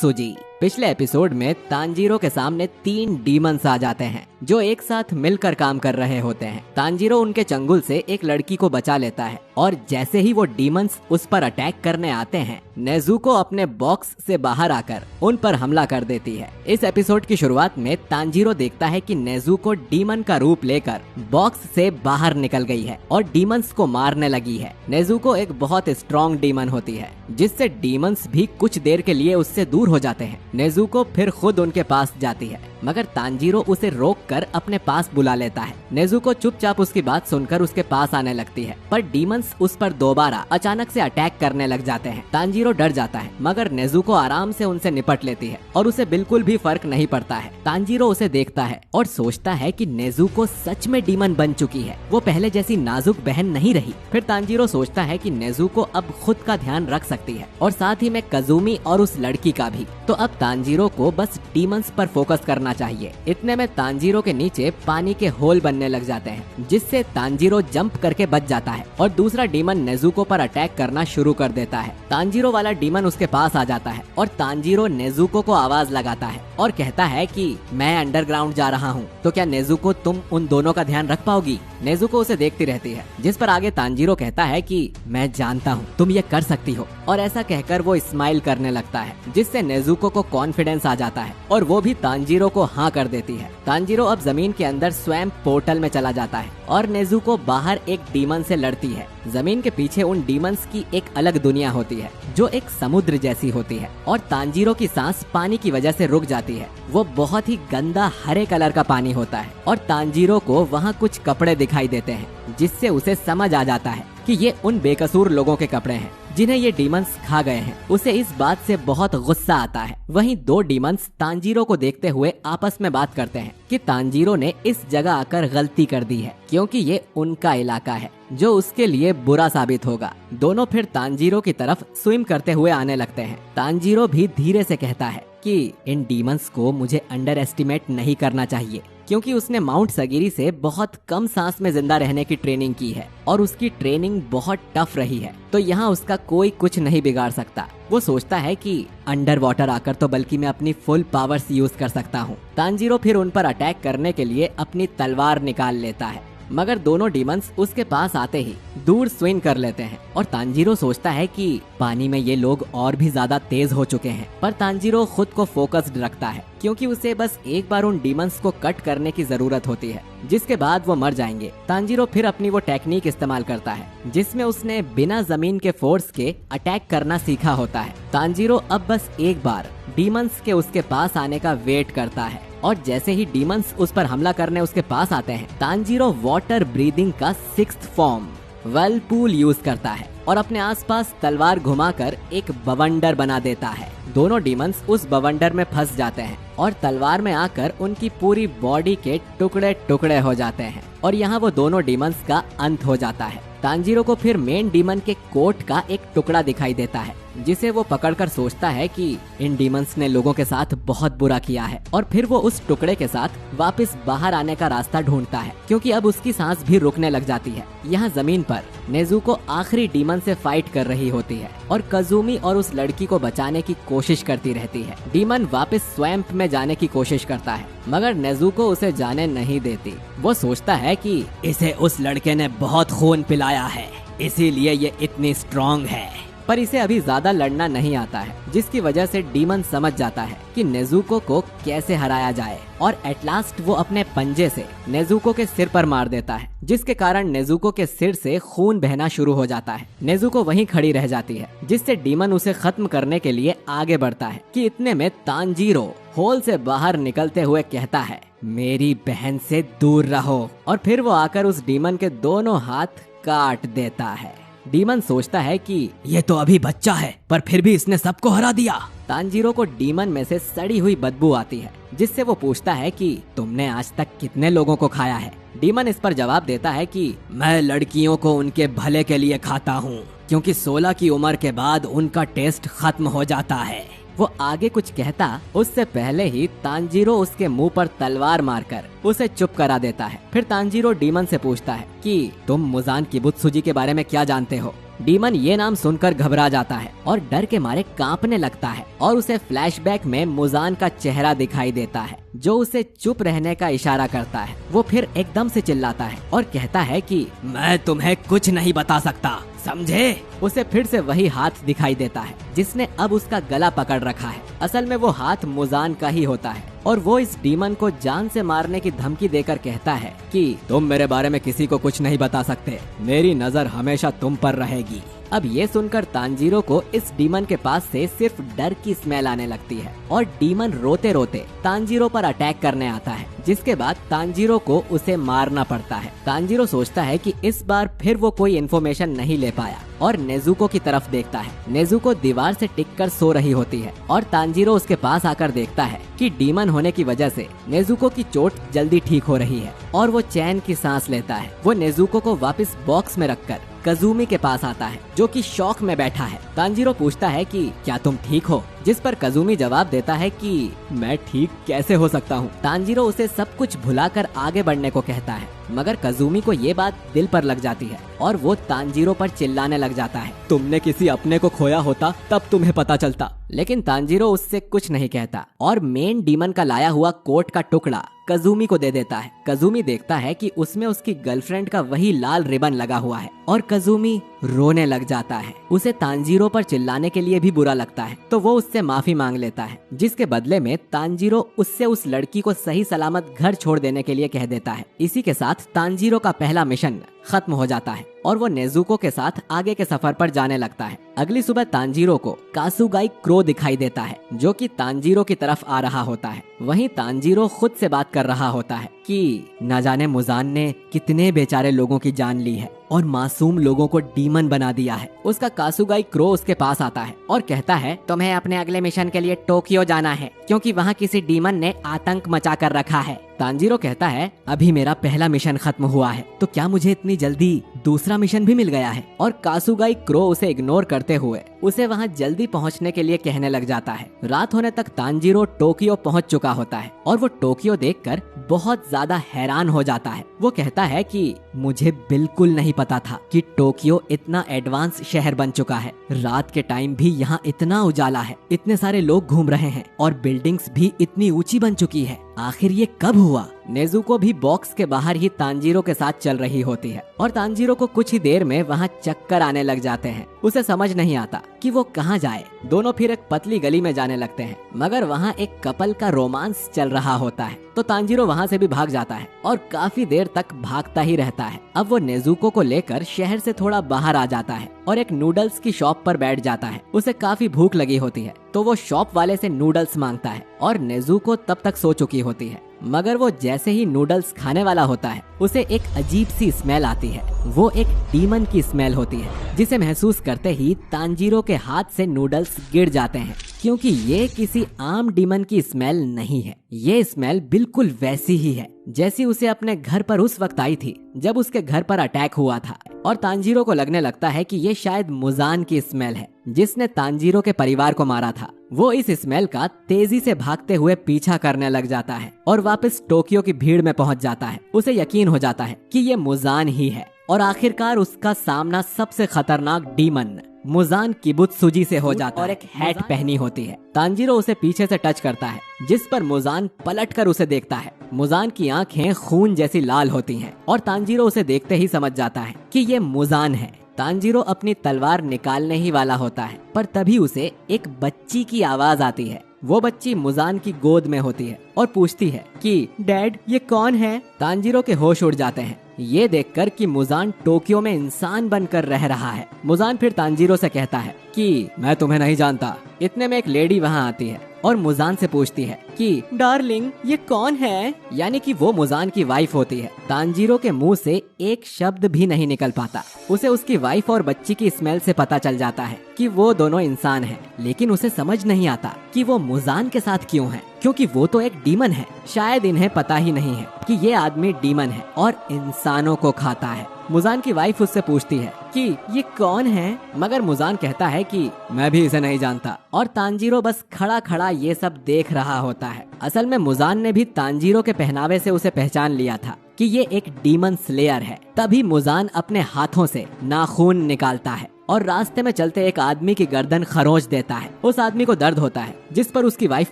किबुत्सुजी। पिछले एपिसोड में तांजीरो के सामने 3 डीमंस आ जाते हैं जो एक साथ मिलकर काम कर रहे होते हैं। तांजीरो उनके चंगुल से एक लड़की को बचा लेता है और जैसे ही वो डीमंस उस पर अटैक करने आते हैं, नेजुको अपने बॉक्स से बाहर आकर उन पर हमला कर देती है। इस एपिसोड की शुरुआत में तांजीरो देखता है कि नेजुको डीमन का रूप लेकर बॉक्स से बाहर निकल गई है और डीमंस को मारने लगी है। नेजुको एक बहुत स्ट्रॉन्ग डीमन होती है जिससे डीमंस भी कुछ देर के लिए उससे दूर हो जाते हैं। नेजुको फिर खुद उनके पास जाती है मगर तांजीरो उसे रोककर अपने पास बुला लेता है। नेजुको चुपचाप उसकी बात सुनकर उसके पास आने लगती है पर डीमंस उस पर दोबारा अचानक से अटैक करने लग जाते हैं। तांजीरो डर जाता है मगर नेजुको आराम से उनसे निपट लेती है और उसे बिल्कुल भी फर्क नहीं पड़ता है। तांजीरो उसे देखता है और सोचता है कि नेजुको सच में डीमन बन चुकी है, वो पहले जैसी नाजुक बहन नहीं रही। फिर तांजीरो सोचता है कि नेजुको अब खुद का ध्यान रख सकती है और साथ ही में कजुमी और उस लड़की का भी। तो अब तांजीरो को बस डीमंस पर फोकस करना चाहिए। इतने में तांजीरो के नीचे पानी के होल बनने लग जाते हैं जिससे तांजीरो जंप करके बच जाता है और दूसरा डीमन नेजुको पर अटैक करना शुरू कर देता है। तांजीरो वाला डीमन उसके पास आ जाता है और तांजीरो नेजुको को आवाज लगाता है और कहता है कि मैं अंडरग्राउंड जा रहा हूँ, तो क्या नेजुको तुम उन दोनों का ध्यान रख पाओगी? नेजुको उसे देखती रहती है जिस पर आगे तांजीरो कहता है कि मैं जानता हूँ तुम ये कर सकती हो, और ऐसा कहकर वो स्माइल करने लगता है जिससे नेजुको को कॉन्फिडेंस आ जाता है और वो भी तांजीरो को हाँ कर देती है। तांजीरो अब जमीन के अंदर स्वयं पोर्टल में चला जाता है और नेजुको बाहर एक डीमन से लड़ती है। जमीन के पीछे उन डीमंस की एक अलग दुनिया होती है जो एक समुद्र जैसी होती है और तांजीरो की सांस पानी की वजह से रुक जाती है। वो बहुत ही गंदा हरे कलर का पानी होता है और तांजीरो को वहाँ कुछ कपड़े दिखाई देते हैं जिससे उसे समझ आ जाता है कि ये उन बेकसूर लोगों के कपड़े हैं जिन्हें ये डीमंस खा गए हैं। उसे इस बात से बहुत गुस्सा आता है। वहीं 2 डीमंस तांजीरो को देखते हुए आपस में बात करते हैं कि तांजीरो ने इस जगह आकर गलती कर दी है क्योंकि ये उनका इलाका है जो उसके लिए बुरा साबित होगा। दोनों फिर तांजीरो की तरफ स्विम करते हुए आने लगते हैं। तांजीरो भी धीरे से कहता है कि इन डीमंस को मुझे अंडर एस्टिमेट नहीं करना चाहिए क्योंकि उसने माउंट सगिरी से बहुत कम सांस में जिंदा रहने की ट्रेनिंग की है और उसकी ट्रेनिंग बहुत टफ रही है, तो यहाँ उसका कोई कुछ नहीं बिगाड़ सकता। वो सोचता है कि अंडर वाटर आकर तो बल्कि मैं अपनी फुल पावर्स यूज कर सकता हूँ। तांजीरो फिर उन पर अटैक करने के लिए अपनी तलवार निकाल लेता है मगर दोनों डीमंस उसके पास आते ही दूर स्विंग कर लेते हैं और तांजीरो सोचता है कि पानी में ये लोग और भी ज्यादा तेज हो चुके हैं। पर तांजीरो खुद को फोकस्ड रखता है क्योंकि उसे बस एक बार उन डीमंस को कट करने की जरूरत होती है जिसके बाद वो मर जाएंगे। तांजीरो फिर अपनी वो टेक्निक इस्तेमाल करता है जिसमें उसने बिना जमीन के फोर्स के अटैक करना सीखा होता है। तांजीरो अब बस एक बार डीमंस के उसके पास आने का वेट करता है और जैसे ही डीमंस उस पर हमला करने उसके पास आते हैं, तांजीरो वाटर ब्रीदिंग का 6th फॉर्म व्हर्लपूल यूज करता है और अपने आसपास तलवार घुमाकर एक बवंडर बना देता है। दोनों डीमंस उस बवंडर में फंस जाते हैं और तलवार में आकर उनकी पूरी बॉडी के टुकड़े टुकड़े हो जाते हैं और यहाँ वो दोनों डीमंस का अंत हो जाता है। तांजीरो को फिर मेन डीमन के कोट का एक टुकड़ा दिखाई देता है जिसे वो पकड़कर सोचता है कि इन डीमंस ने लोगों के साथ बहुत बुरा किया है और फिर वो उस टुकड़े के साथ वापस बाहर आने का रास्ता ढूंढता है क्योंकि अब उसकी सांस भी रुकने लग जाती है। यहाँ जमीन पर नेजुको आखिरी डीमन से फाइट कर रही होती है और कजुमी और उस लड़की को बचाने की कोशिश करती रहती है। डीमन वापस स्वैम्प में जाने की कोशिश करता है मगर नेजुको उसे जाने नहीं देती। वो सोचता है कि इसे उस लड़के ने बहुत खून पिलाया है इसीलिए ये इतनी स्ट्रॉन्ग है, पर इसे अभी ज्यादा लड़ना नहीं आता है जिसकी वजह से डीमन समझ जाता है कि नेजुको को कैसे हराया जाए और एट लास्ट वो अपने पंजे से नेजुको के सिर पर मार देता है जिसके कारण नेजुको के सिर से खून बहना शुरू हो जाता है। नेजुको वहीं खड़ी रह जाती है जिससे डीमन उसे खत्म करने के लिए आगे बढ़ता है कि इतने में तांजीरो होल से बाहर निकलते हुए कहता है मेरी बहन से दूर रहो और फिर वो आकर उस डीमन के दोनों हाथ काट देता है। डीमन सोचता है कि ये तो अभी बच्चा है पर फिर भी इसने सबको हरा दिया। तांजीरो को डीमन में से सड़ी हुई बदबू आती है जिससे वो पूछता है कि तुमने आज तक कितने लोगों को खाया है? डीमन इस पर जवाब देता है कि मैं लड़कियों को उनके भले के लिए खाता हूँ क्योंकि 16 की उम्र के बाद उनका टेस्ट खत्म हो जाता है। वो आगे कुछ कहता उससे पहले ही तांजीरो उसके मुंह पर तलवार मारकर उसे चुप करा देता है। फिर तांजीरो डीमन से पूछता है कि तुम मुजान किबुत्सुजी के बारे में क्या जानते हो? डीमन ये नाम सुनकर घबरा जाता है और डर के मारे कांपने लगता है और उसे फ्लैशबैक में मुजान का चेहरा दिखाई देता है जो उसे चुप रहने का इशारा करता है। वो फिर एकदम से चिल्लाता है और कहता है कि मैं तुम्हें कुछ नहीं बता सकता, समझे? उसे फिर से वही हाथ दिखाई देता है जिसने अब उसका गला पकड़ रखा है। असल में वो हाथ मुजान का ही होता है और वो इस डीमन को जान से मारने की धमकी देकर कहता है कि तुम मेरे बारे में किसी को कुछ नहीं बता सकते, मेरी नजर हमेशा तुम पर रहेगी। अब ये सुनकर तांजीरो को इस डीमन के पास से सिर्फ डर की स्मेल आने लगती है और डीमन रोते रोते तांजीरो पर अटैक करने आता है, जिसके बाद तांजीरो को उसे मारना पड़ता है। तांजीरो सोचता है कि इस बार फिर वो कोई इन्फॉर्मेशन नहीं ले पाया और नेजुको की तरफ देखता है। नेजुको दीवार से टिककर सो रही होती है और तांजीरो उसके पास आकर देखता है कि डीमन होने की वजह से नेजुको की चोट जल्दी ठीक हो रही है और वो चैन की सांस लेता है। वो नेजुको को वापस बॉक्स में रखकर कजूमी के पास आता है जो कि शॉक में बैठा है। तांजीरो पूछता है कि क्या तुम ठीक हो, जिस पर कजूमी जवाब देता है कि मैं ठीक कैसे हो सकता हूँ। तांजीरो उसे सब कुछ भुलाकर आगे बढ़ने को कहता है, मगर कजूमी को ये बात दिल पर लग जाती है और वो तांजीरो पर चिल्लाने लग जाता है, तुमने किसी अपने को खोया होता तब तुम्हें पता चलता। लेकिन तांजीरो उससे कुछ नहीं कहता और मेन डीमन का लाया हुआ कोट का टुकड़ा कजूमी को दे देता है। कजूमी देखता है कि उसमें उसकी गर्लफ्रेंड का वही लाल रिबन लगा हुआ है और कजूमी रोने लग जाता है। उसे तांजीरो पर चिल्लाने के लिए भी बुरा लगता है तो वो उससे माफी मांग लेता है, जिसके बदले में तांजीरो उससे उस लड़की को सही सलामत घर छोड़ देने के लिए कह देता है। इसी के साथ तांजीरो का पहला मिशन खत्म हो जाता है और वो नेजुको के साथ आगे के सफर पर जाने लगता है। अगली सुबह तांजीरो को कासुगाई क्रो दिखाई देता है जो कि तांजीरो की तरफ आ रहा होता है। वहीं तांजीरो खुद से बात कर रहा होता है कि न जाने मुजान ने कितने बेचारे लोगों की जान ली है और मासूम लोगों को डीमन बना दिया है। उसका कासुगाई क्रो उसके पास आता है और कहता है, तुम्हें अपने अगले मिशन के लिए टोक्यो जाना है क्योंकि वहाँ किसी डीमन ने आतंक मचा कर रखा है। तांजीरो कहता है, अभी मेरा पहला मिशन खत्म हुआ है तो क्या मुझे इतनी जल्दी दूसरा मिशन भी मिल गया है? और कासुगाई क्रो उसे इग्नोर करते हुए उसे वहाँ जल्दी पहुँचने के लिए कहने लग जाता है। रात होने तक तांजीरो टोक्यो पहुँच चुका होता है और वो टोक्यो देखकर बहुत ज्यादा हैरान हो जाता है। वो कहता है कि मुझे बिल्कुल नहीं पता था कि टोक्यो इतना एडवांस शहर बन चुका है। रात के टाइम भी यहाँ इतना उजाला है, इतने सारे लोग घूम रहे हैं और बिल्डिंग्स भी इतनी ऊंची बन चुकी है। आखिर ये कब हुआ? नेजुको भी बॉक्स के बाहर ही तांजीरो के साथ चल रही होती है और तांजीरो को कुछ ही देर में वहाँ चक्कर आने लग जाते हैं। उसे समझ नहीं आता कि वो कहाँ जाए। दोनों फिर एक पतली गली में जाने लगते हैं, मगर वहाँ एक कपल का रोमांस चल रहा होता है तो तांजीरो वहाँ से भी भाग जाता है और काफी देर तक भागता ही रहता है। अब वो नेजुको को लेकर शहर से थोड़ा बाहर आ जाता है और एक नूडल्स की शॉप पर बैठ जाता है। उसे काफी भूख लगी होती है तो वो शॉप वाले से नूडल्स मांगता है और नेजुको तब तक सो चुकी होती है, मगर वो जैसे ही नूडल्स खाने वाला होता है उसे एक अजीब सी स्मेल आती है। वो एक डीमन की स्मेल होती है जिसे महसूस करते ही तांजीरो के हाथ से नूडल्स गिर जाते हैं, क्योंकि ये किसी आम डीमन की स्मेल नहीं है। ये स्मेल बिल्कुल वैसी ही है जैसी उसे अपने घर पर उस वक्त आई थी जब उसके घर पर अटैक हुआ था। और तांजीरो को लगने लगता है कि ये शायद मुजान की स्मेल है जिसने तांजीरो के परिवार को मारा था। वो इस स्मेल का तेजी से भागते हुए पीछा करने लग जाता है और वापस टोक्यो की भीड़ में पहुंच जाता है। उसे यकीन हो जाता है कि ये मुजान ही है और आखिरकार उसका सामना सबसे खतरनाक डीमन मुजान किबुत्सुजी से हो जाता है और एक हैट पहनी होती है। तांजीरो उसे पीछे से टच करता है जिस पर मुजान पलटकर उसे देखता है। मुजान की आंखें खून जैसी लाल होती हैं और तांजीरो उसे देखते ही समझ जाता है कि ये मुजान है। तांजीरो अपनी तलवार निकालने ही वाला होता है पर तभी उसे एक बच्ची की आवाज आती है। वो बच्ची मुजान की गोद में होती है और पूछती है कि डैड ये कौन है? तांजीरो के होश उड़ जाते हैं ये देखकर कि मुजान टोक्यो में इंसान बनकर रह रहा है। मुजान फिर तांजीरो से कहता है कि मैं तुम्हें नहीं जानता। इतने में एक लेडी वहाँ आती है और मुजान से पूछती है कि डार्लिंग ये कौन है? यानी कि वो मुजान की वाइफ होती है। तांजीरो के मुंह से एक शब्द भी नहीं निकल पाता। उसे उसकी वाइफ और बच्ची की स्मेल से पता चल जाता है कि वो दोनों इंसान हैं, लेकिन उसे समझ नहीं आता कि वो मुजान के साथ क्यों है, क्योंकि वो तो एक डीमन है। शायद इन्हें पता ही नहीं है कि ये आदमी डीमन है और इंसानों को खाता है। मुजान की वाइफ उससे पूछती है कि ये कौन है, मगर मुजान कहता है कि मैं भी इसे नहीं जानता और तांजीरो बस खड़ा खड़ा ये सब देख रहा होता है। असल में मुजान ने भी तांजीरो के पहनावे से उसे पहचान लिया था कि ये एक डीमन स्लेयर है। तभी मुजान अपने हाथों से नाखून निकालता है और रास्ते में चलते एक आदमी की गर्दन खरोंच देता है। उस आदमी को दर्द होता है, जिस पर उसकी वाइफ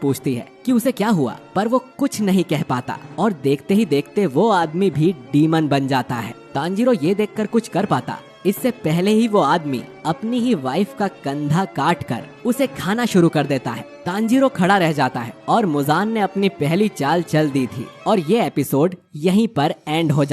पूछती है कि उसे क्या हुआ, पर वो कुछ नहीं कह पाता और देखते ही देखते वो आदमी भी डीमन बन जाता है। तांजीरो ये देखकर कुछ कर पाता इससे पहले ही वो आदमी अपनी ही वाइफ का कंधा काट कर उसे खाना शुरू कर देता है। तांजीरो खड़ा रह जाता है और मुजान ने अपनी पहली चाल चल दी थी और ये एपिसोड यहीं पर एंड हो जाता है।